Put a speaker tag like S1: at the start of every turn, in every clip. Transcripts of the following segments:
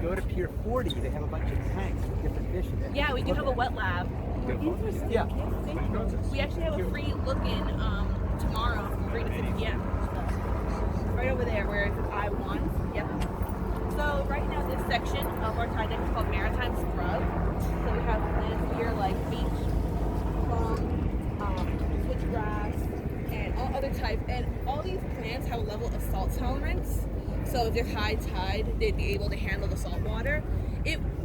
S1: go to Pier 40, they have a bunch of tanks with different fish in there.
S2: Yeah, we do have a wet lab.
S1: Yeah.
S2: We actually have a free look-in tomorrow from 3 to 6 p.m. Right over there where it says I-1. Yep. So right now this section of our tide deck is called Maritime Scrub. So we have plants here like beach, plum, switchgrass, and all other types. And all these plants have a level of salt tolerance. So if there's high tide, they'd be able to handle the salt water.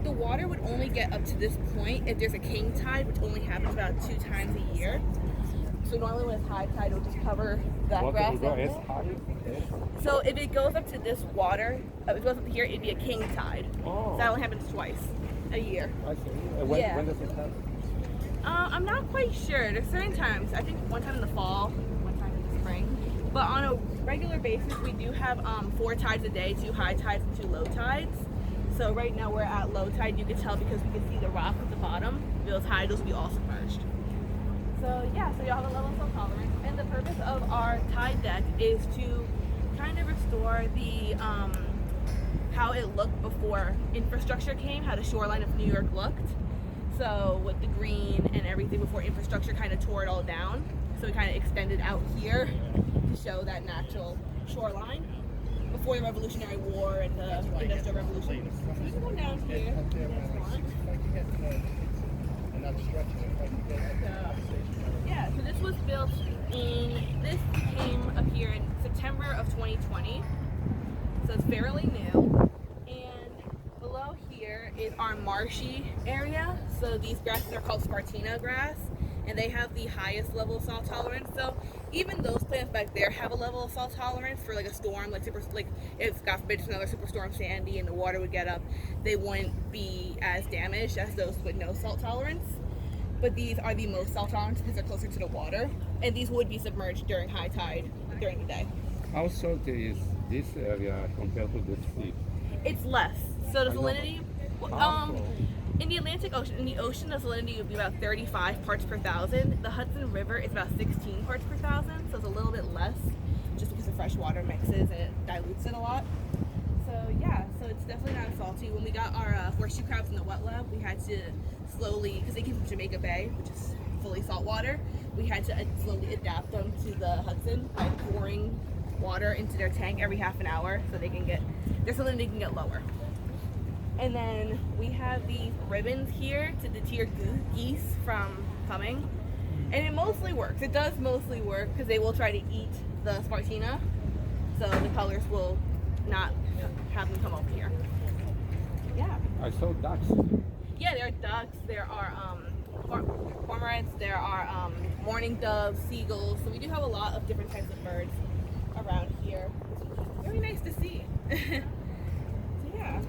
S2: The water would only get up to this point if there's a king tide, which only happens about 2 times a year. So normally when it's high tide, it'll just cover that grass. So if it goes up to this water, if it goes up to here, it'd be a king tide.
S1: Oh.
S2: So that only happens twice a year.
S1: I see. When does it happen?
S2: I'm not quite sure. There's certain times. I think one time in the fall, one time in the spring. But on a regular basis, we do have 4 tides a day, 2 high tides and 2 low tides. So right now we're at low tide. You can tell because we can see the rock at the bottom. If it was high, those will be all submerged. So yeah, so y'all have a level of salt tolerance. And the purpose of our tide deck is to kind of restore the how it looked before infrastructure came, how the shoreline of New York looked. So with the green and everything before infrastructure kind of tore it all down. So we kind of extended out here to show that natural shoreline before the Revolutionary War and the Industrial Revolution. So you can go down here if you want. Yeah, so this was built this came up here in September of 2020. So it's fairly new. And below here is our marshy area. So these grasses are called Spartina Grass, and they have the highest level of salt tolerance. So even those plants back there have a level of salt tolerance for like a storm, like if God forbid another superstorm Sandy and the water would get up, they wouldn't be as damaged as those with no salt tolerance. But these are the most salt tolerant because they're closer to the water, and these would be submerged during high tide during the day.
S3: How salty is this area compared to the sea?
S2: It's less. So the salinity, in the Atlantic Ocean, the ocean, the salinity would be about 35 parts per thousand. The Hudson River is about 16 parts per thousand, so it's a little bit less, just because the fresh water mixes and it dilutes it a lot. So yeah, so it's definitely not as salty. When we got our horseshoe crabs in the wet lab, we had to slowly, because they came from Jamaica Bay, which is fully salt water, we had to slowly adapt them to the Hudson by pouring water into their tank every half an hour so they can get, their salinity can get lower. And then we have these ribbons here to deter geese from coming. And it mostly works. It does mostly work because they will try to eat the Spartina. So the colors will not have them come over here. Yeah.
S3: I saw ducks.
S2: Yeah, there are ducks, there are cormorants, there are mourning doves, seagulls. So we do have a lot of different types of birds around here. Very nice to see. So yeah.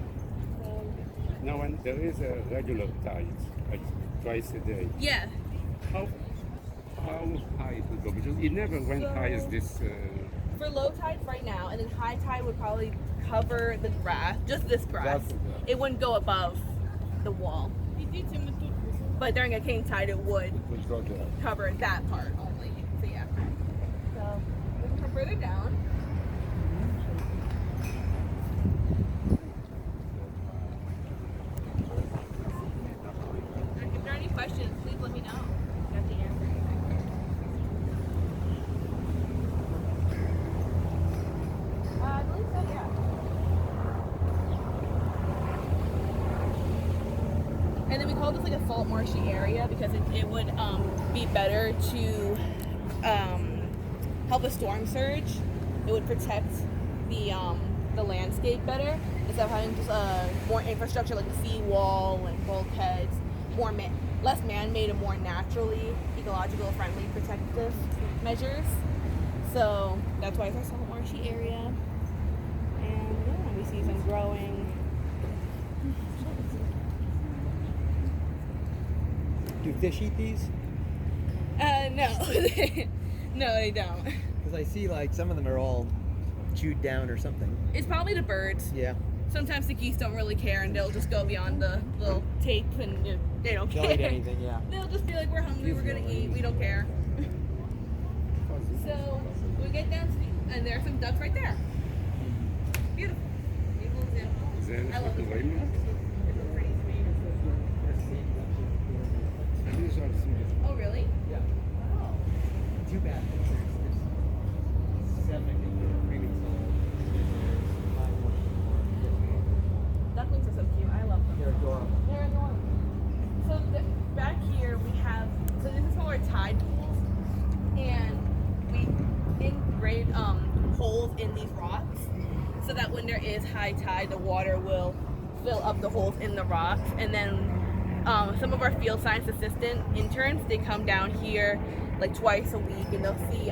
S3: Now, when there is a regular tide, like twice a day.
S2: Yeah.
S3: How high it would go? Because it never went high as this.
S2: For low tides right now, and then high tide would probably cover the grass, just this grass. It wouldn't go above the wall. But during a king tide, it would cover that part only. So yeah. So we can come further down. If there are any questions, please let me know. I have to answer anything. I believe so, yeah. And then we call this like a salt marshy area because it would be better to help a storm surge. It would protect the landscape better instead of having just more infrastructure like the seawall and bulkheads, less man-made and more naturally ecological friendly protective measures. So that's why it's a salt marshy area. And yeah, we see some growing.
S1: Do fish eat these?
S2: No. No, they don't.
S1: Because I see like some of them are all chewed down or something.
S2: It's probably the birds.
S1: Yeah.
S2: Sometimes the geese don't really care and they'll just go beyond the little tape and they don't care.
S1: They'll eat anything, yeah.
S2: They'll just be like, we're hungry, we're gonna eat, we don't care. So we get down to and there are some ducks right there. Beautiful. Beautiful example.
S3: Then
S2: I love the
S3: very much.
S2: It's pretty sweet.
S3: And these are single.
S2: Oh, really?
S1: Yeah.
S2: Oh.
S1: Too bad. There's 7 3 weeks old. There's 5 more.
S2: Ducklings are so cute. I love them.
S1: They're adorable.
S2: They're adorable. So back here we have, so this is called our tide pools, and we ingrate holes in these rocks so that when there is high tide, the water will fill up the holes in the rocks. And then some of our field science assistant interns, they come down here like twice a week, and they'll see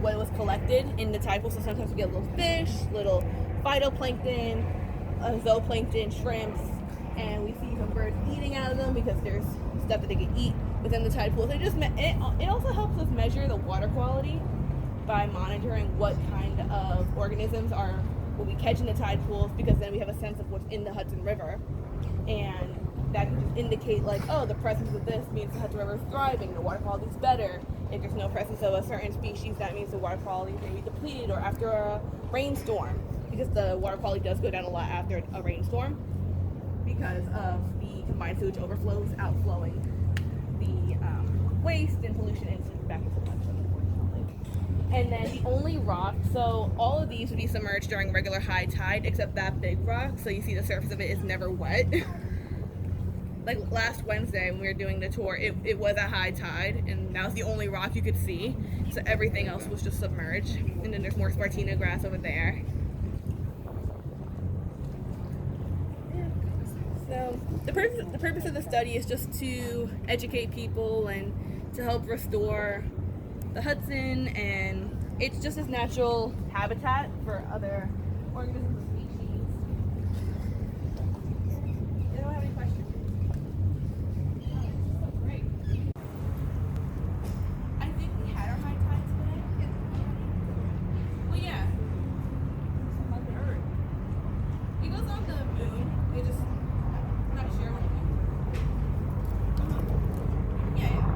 S2: what was collected in the tide pool. So sometimes we get little fish, little phytoplankton, zooplankton, shrimps, and we see some birds eating out of them because there's stuff that they can eat within the tide pools. It also helps us measure the water quality by monitoring what kind of organisms will be catching the tide pools, because then we have a sense of what's in the Hudson River, and that can just indicate like, oh, the presence of this means the Hudson River is thriving, the water quality is better. If there's no presence of a certain species, that means the water quality is maybe depleted, or after a rainstorm, because the water quality does go down a lot after a rainstorm because of the combined sewage overflows outflowing the waste and pollution back into the Hudson, unfortunately. And then the only rock, so all of these would be submerged during regular high tide except that big rock, so you see the surface of it is never wet. Like last Wednesday when we were doing the tour, it was at high tide, and that was the only rock you could see, so everything else was just submerged. And then there's more Spartina grass over there. So the purpose of the study is just to educate people and to help restore the Hudson, and it's just this natural habitat for other organisms and species. Anyone have any questions? Oh, great. I think we had our high tide today. Well, yeah. On the Earth. It goes on the moon. It just, I'm not sure when. Yeah, yeah.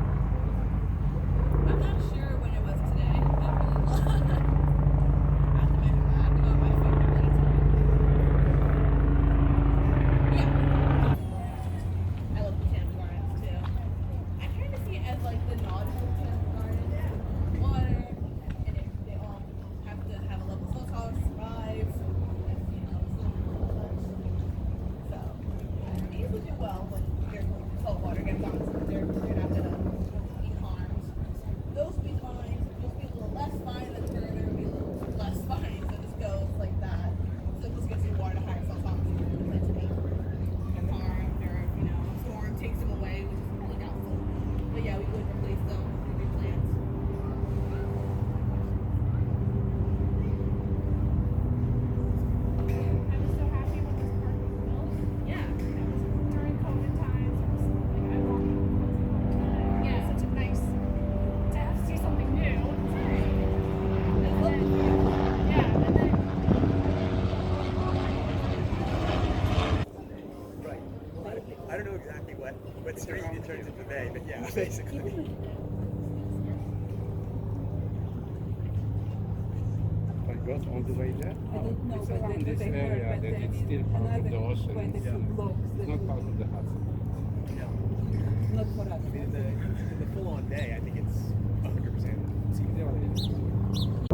S2: I'm not sure when it was today. I really love. I have to measure that. I have to go on my phone really time. Yeah. I love botanical gardens too. I kind of see it as like the nautical botanical garden. Water, and they all have to have a level of salt tolerance to survive. And, you know, so these would do well when your salt water gets on, so they're not gonna be harmed. Those would be fine. Those would be a little less fine, then further would be a little less fine. So this goes like that. So this gets your water to higher salt tolerance and potentially get harmed, or a storm takes them away, which is really doubtful. But yeah, we would replace them with new plants.
S4: I was so happy when this park was built.
S2: Yeah.
S4: That was during COVID times. It was like I walked
S2: Yeah.
S4: It was such a nice to see something new. And then, yeah, and then
S1: Right. I don't know exactly what street it turns into bay, but yeah, basically.
S3: But goes all the way there?
S5: I don't know,
S3: It's
S5: but
S3: around this
S5: they
S3: area
S5: heard,
S3: that
S5: but
S3: it's still part of the
S5: another
S3: ocean.
S5: when the
S3: It's
S5: two blocks,
S3: not part of the Hudson.
S1: No.
S5: not for us.
S1: I mean, in the full-on day, I think it's 100%
S3: Yeah, it is.